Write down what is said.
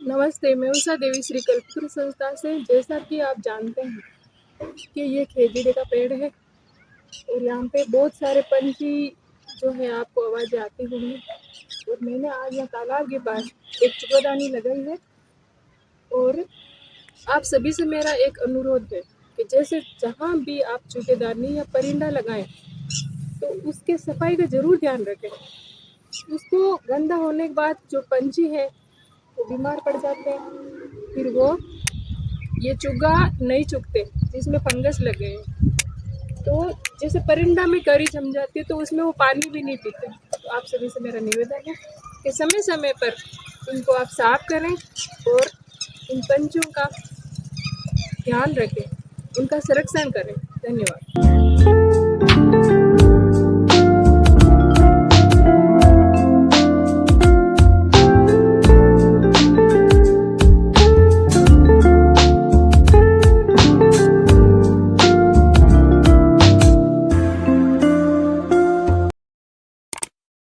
नमस्ते, मैं उषा देवी श्री कल्पतरु संस्था से। जैसा कि आप जानते हैं कि ये खेजड़े का पेड़ है और यहाँ पे बहुत सारे पंछी जो है आपको आवाज़ें आती होंगी। और मैंने आज यहाँ तालाब के पास एक चुगलदानी लगाई है और आप सभी से मेरा एक अनुरोध है कि जैसे जहाँ भी आप चुगलदानी या परिंदा लगाएं तो उसके सफाई का ज़रूर ध्यान रखें। उसको गंदा होने के बाद जो पंछी है वो बीमार पड़ जाते हैं, फिर वो ये चुगा नहीं चुगते जिसमें फंगस लगे हैं। तो जैसे परिंदा में करी जम जाती है तो उसमें वो पानी भी नहीं पीते। तो आप सभी से मेरा निवेदन है कि समय समय पर इनको आप साफ करें और इन पंछियों का ध्यान रखें, उनका संरक्षण करें। धन्यवाद।